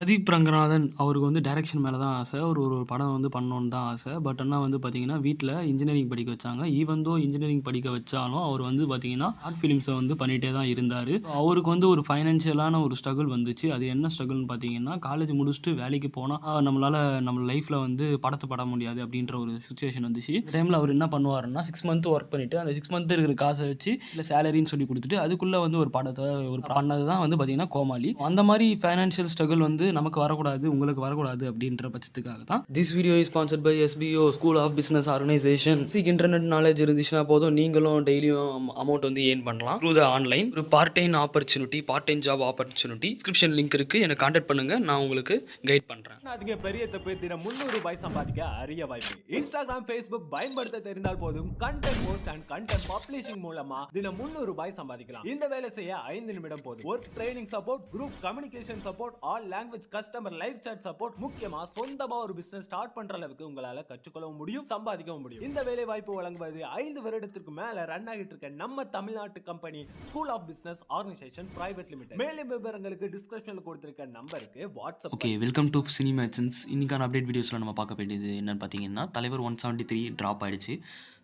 பிரதீப் ரங்கநாதன் அவருக்கு வந்து டைரக்ஷன் மேல தான் ஆசை. ஒரு படம் வந்து பண்ணணும்னு தான் ஆசை. பட் ஆனா வந்து பார்த்தீங்கன்னா, வீட்ல இன்ஜினியரிங் படிக்க வச்சாங்க. ஈவன் தோ இன்ஜினியரிங் படிக்க வச்சாலும், அவர் வந்து பார்த்தீங்கன்னா, ஷார்ட் ஃபிலிம்ஸ வந்து பண்ணிட்டே தான் இருந்தாரு. அவருக்கு வந்து ஒரு ஃபைனான்ஷியலான ஒரு ஸ்ட்ரகிள் வந்துச்சு. அது என்ன ஸ்ட்ரகிள்னு பார்த்தீங்கன்னா, காலேஜ் முடிச்சுட்டு வேலைக்கு போனா, நம்மளால நம்ம லைஃப்ல வந்து படத்த பட முடியாது அப்படின்ற ஒரு சிச்சுவேஷன் வந்துச்சு. இந்த டைம்ல அவர் என்ன பண்ணுவாருன்னா, 6 மந்த் ஒர்க் பண்ணிட்டு, அந்த 6 மந்த் இருக்கிற காச வச்சு, இல்ல சேலரின்னு சொல்லி குடுத்துட்டு, அதுக்குள்ள வந்து ஒரு படத்த பண்ணது தான் வந்து பார்த்தீங்கன்னா, கோமாளி. அந்த மாரி ஃபைனான்ஷியல் ஸ்ட்ரகிள் வந்து நமக்கு வரக்கூடாது, உங்களுக்கு வரக்கூடாது அப்படின்ற பட்சத்துக்காக தான். This video is sponsored by SPO school of business organisation. Internet knowledge இருந்துச்சுன்னா போதும், நீங்களும் டெய்லியும் அமௌண்ட் வந்து ஏர்ன் பண்ணலாம் த்ரூ த ஆன்லைன். ஒரு part time opportunity, part time job opportunity. Description link இருக்கு, எனக்கு கான்டாக்ட் பண்ணுங்க, நான் உங்களுக்கு கைட் பண்றேன். அதுக்கு பெரிய தப்பு. தினம் 300 ரூபாய் சம்பாதிக்க அரிய வாய்ப்பு. இன்ஸ்டாகிராம், ஃபேஸ்புக் பயன்படுத்த தெரிந்தால் போதும், content post and content publishing மூலமா தினம் 300 ரூபாய் சம்பாதிக்கலாம். இந்த வேலை செய்ய 5 நிமிடம் போதும். Work training support, group communication support, all language customer live chat support, முக்கியமா சொந்தமா ஒரு பிசினஸ் ஸ்டார்ட் பண்ற அளவுக்கு உங்களால கற்றுக்கொள்ளவும் முடியும், சம்பாதிக்கவும் முடியும். இந்த வேலை வாய்ப்பு வழங்குவது 5 வருடத்திற்கு மேல ரன் ஆகிட்டு இருக்க நம்ம தமிழ்நாட்டு company school of business organisation private limited. மேலும் விவரங்களுக்கு டிஸ்கிரிப்ஷன்ல கொடுத்திருக்க நம்பருக்கு வாட்ஸ்அப். ஓகே, வெல்கம் டு சினி மேட்சன்ஸ். இன்னைக்கான அப்டேட் வீடியோஸ்ல நம்ம பார்க்க வேண்டியது என்னன்னு பார்த்தீங்கன்னா, தலைவர் 173 டிராப் ஆயிடுச்சு.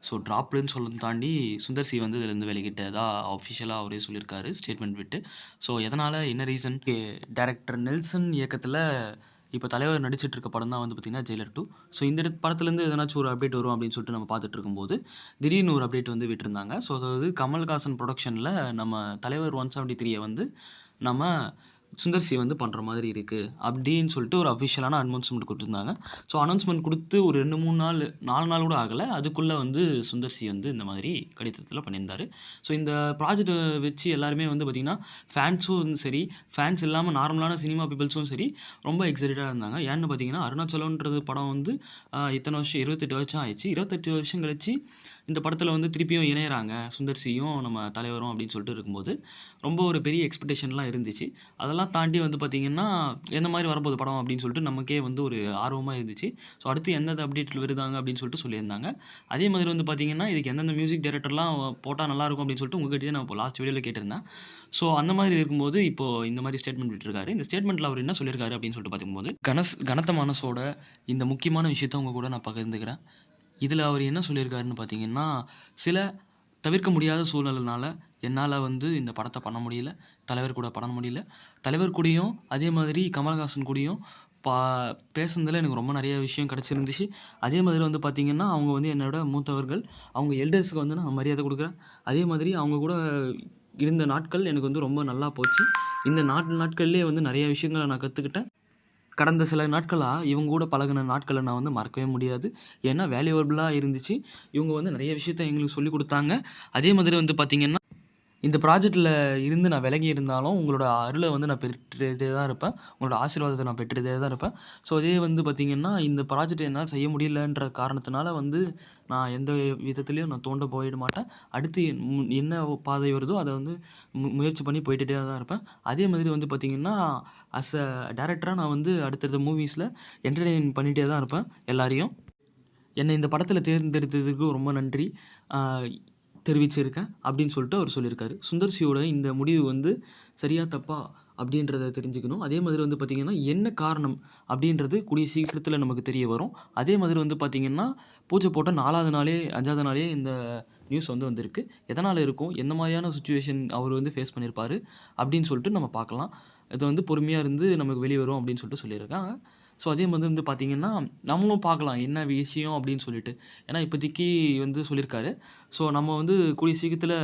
ஸோ ட்ராப்டுன்னு சொல்ல தாண்டி சுந்தர் சி வந்து இதுலேருந்து விலகிட்டதா அஃபிஷியலாக அவரே சொல்லியிருக்காரு ஸ்டேட்மெண்ட் விட்டு. ஸோ எதனால், என்ன ரீசன்? டைரக்டர் நெல்சன் இயக்கத்தில் இப்போ தலைவர் நடிச்சிட்டு இருக்க படம் தான் வந்து பார்த்திங்கன்னா ஜெயிலர் 2. ஸோ இந்த படத்துலேருந்து எதனாச்சும் ஒரு அப்டேட் வரும் அப்படின்னு சொல்லிட்டு நம்ம பார்த்துட்டு இருக்கும்போது திடீர்னு ஒரு அப்டேட் வந்து விட்டுருந்தாங்க. ஸோ அதாவது கமல்ஹாசன் ப்ரொடக்ஷனில் நம்ம தலைவர் 173 வந்து நம்ம சுந்தர் சி வந்து பண்ணுற மாதிரி இருக்குது அப்படின்னு சொல்லிட்டு ஒரு அஃபிஷியலான அனௌன்ஸ்மெண்ட் கொடுத்துருந்தாங்க. ஸோ அனௌன்ஸ்மெண்ட் கொடுத்து ஒரு 2-3 நாள் 4 நாள் கூட ஆகலை, அதுக்குள்ளே வந்து சுந்தர் சி வந்து இந்த மாதிரி கடிதத்தில் பண்ணியிருந்தார். ஸோ இந்த ப்ராஜெக்டை வச்சு எல்லாருமே வந்து பார்த்திங்கன்னா, ஃபேன்ஸும் சரி, ஃபேன்ஸ் இல்லாமல் நார்மலான சினிமா பீப்புள்ஸும் சரி, ரொம்ப எக்ஸைட்டடாக இருந்தாங்க. ஏன்னு பார்த்தீங்கன்னா, அருணாச்சலம்ன்றது படம் வந்து இத்தனை வருஷம் 28 வருஷம் ஆயிடுச்சு. 28 வருஷம் கழிச்சு இந்த படத்தில் வந்து திருப்பியும் இணையிறாங்க சுந்தர் சியும் நம்ம தலைவரும் அப்படின்னு சொல்லிட்டு இருக்கும்போது ரொம்ப ஒரு பெரிய எக்ஸ்பெக்டேஷன்லாம் இருந்துச்சு. அதெல்லாம் தாண்டி வந்து பார்த்திங்கன்னா, எந்த மாதிரி வரப்போகுது படம் அப்படின்னு சொல்லிட்டு நமக்கே வந்து ஒரு ஆர்வமாக இருந்துச்சு. ஸோ அடுத்து எந்தெந்த அப்டேட்டில் வருதாங்க அப்படின்னு சொல்லிட்டு சொல்லியிருந்தாங்க. அதே மாதிரி வந்து பார்த்திங்கன்னா, இதுக்கு எந்தெந்த மியூசிக் டைரக்டர்லாம் போட்டால் நல்லாயிருக்கும் அப்படின்னு சொல்லிட்டு உங்ககிட்டயே நான் இப்போ லாஸ்ட் வீடியோவில் கேட்டிருந்தேன். ஸோ அந்த மாதிரி இருக்கும்போது இப்போது இந்த மாதிரி ஸ்டேட்மெண்ட் விட்டுருக்காரு. இந்த ஸ்டேட்மெண்ட்டில் அவர் என்ன சொல்லியிருக்காரு அப்படின்னு சொல்லிட்டு பார்க்கும்போது, கனத்த மனசோட இந்த முக்கியமான விஷயத்த உங்கள் கூட நான் பகிர்ந்துக்கிறேன். இதில் அவர் என்ன சொல்லியிருக்காருன்னு பார்த்தீங்கன்னா, சில தவிர்க்க முடியாத சூழ்நிலைனால என்னால் வந்து இந்த படத்தை பண்ண முடியல, தலைவர் கூட பண்ண முடியல. தலைவர் கூடயும் அதே மாதிரி கமல்ஹாசன் கூடயும் பேசுனதில் எனக்கு ரொம்ப நிறைய விஷயம் கிடச்சிருந்துச்சு. அதே மாதிரி வந்து பார்த்திங்கன்னா, அவங்க வந்து என்னோட மூத்தவர்கள், அவங்க எல்டர்ஸுக்கு வந்து நான் மரியாதை கொடுக்குறேன். அதே மாதிரி அவங்க கூட இருந்த நாட்கள் எனக்கு வந்து ரொம்ப நல்லா போச்சு. இந்த நாட்கள்லேயே வந்து நிறைய விஷயங்களை நான் கற்றுக்கிட்டேன். கடந்த சில நாட்களாக இவங்க கூட பழகின நாட்களை நான் வந்து மறக்கவே முடியாது. ஏன்னா வேல்யூவபிளாக இருந்துச்சு. இவங்க வந்து நிறைய விஷயத்த எங்களுக்கு சொல்லிக் கொடுத்தாங்க. அதே மாதிரி வந்து பார்த்திங்கன்னா, இந்த ப்ராஜெக்ட்டில் இருந்து நான் விலகி இருந்தாலும் உங்களோட அருளை வந்து நான் பெற்றுட்டே தான் இருப்பேன். உங்களோட ஆசீர்வாதத்தை நான் பெற்றுட்டே தான் இருப்பேன். ஸோ அதே வந்து பார்த்திங்கன்னா, இந்த ப்ராஜெக்ட் என்னால் செய்ய முடியலன்ற காரணத்தினால வந்து நான் எந்த விதத்துலேயும் நான் தோண்ட போயிட மாட்டேன். அடுத்து என்ன பாதை வருதோ அதை வந்து முயற்சி பண்ணி போயிட்டே தான் இருப்பேன். அதே மாதிரி வந்து பார்த்திங்கன்னா, அஸ் அ டைரக்டராக நான் வந்து அடுத்தடுத்த மூவிஸில் என்டர்டெயின் பண்ணிகிட்டே தான் இருப்பேன் எல்லாரையும். என்னை இந்த படத்தில் தேர்ந்தெடுத்ததுக்கு ரொம்ப நன்றி தெரிவிச்சிருக்கேன் அப்படின்னு சொல்லிட்டு அவர் சொல்லியிருக்காரு. சுந்தர் சியோட இந்த முடிவு வந்து சரியா தப்பா அப்படின்றத தெரிஞ்சுக்கணும். அதே மாதிரி வந்து பார்த்திங்கன்னா, என்ன காரணம் அப்படின்றது கூடிய சீக்கிரத்தில் நமக்கு தெரிய வரும். அதே மாதிரி வந்து பார்த்திங்கன்னா, பூஜை போட்ட 4வது நாளே 5வது நாளே இந்த நியூஸ் வந்து வந்திருக்கு. எதனால் இருக்கும், எந்த மாதிரியான சுச்சுவேஷன் அவர் வந்து ஃபேஸ் பண்ணியிருப்பார் அப்படின்னு சொல்லிட்டு நம்ம பார்க்கலாம். இது வந்து பொறுமையாக இருந்து நமக்கு வெளியே வரும் அப்படின்னு சொல்லிட்டு சொல்லியிருக்காங்க. ஸோ அதே மாதிரி வந்து பார்த்திங்கன்னா, நம்மளும் பார்க்கலாம் என்ன விஷயம் அப்படின்னு சொல்லிட்டு. ஏன்னா இப்போதைக்கு வந்து சொல்லியிருக்காரு. ஸோ நம்ம வந்து கூடிய சீக்கிரத்தில்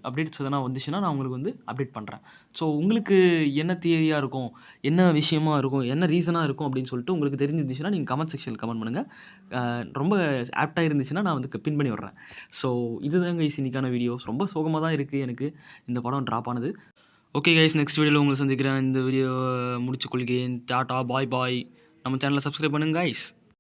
அப்டேட்ஸ் எதனா வந்துச்சுன்னா நான் உங்களுக்கு வந்து அப்டேட் பண்ணுறேன். ஸோ உங்களுக்கு என்ன தியரியாக இருக்கும், என்ன விஷயமா இருக்கும், என்ன ரீசனாக இருக்கும் அப்படின்னு சொல்லிட்டு உங்களுக்கு தெரிஞ்சிருந்துச்சுன்னா நீங்கள் கமெண்ட் செக்ஷனில் கமெண்ட் பண்ணுங்கள். ரொம்ப ஆப்டாக இருந்துச்சுன்னா நான் வந்து பின் பண்ணி விட்றேன். ஸோ இதுதான் கைஸ் இன்னைக்கான வீடியோஸ். ரொம்ப சோகமாக தான் இருக்குது எனக்கு இந்த படம் ட்ராப் ஆனது. ஓகே கைஸ், நெக்ஸ்ட் வீடியோவில் உங்களை சந்திக்கிறேன். இந்த வீடியோ முடிச்சு கொள்கிறேன். டாடா, பாய் பாய். நம்ம சேனலை சப்ஸ்கிரைப் பண்ணுங்க கைஸ்.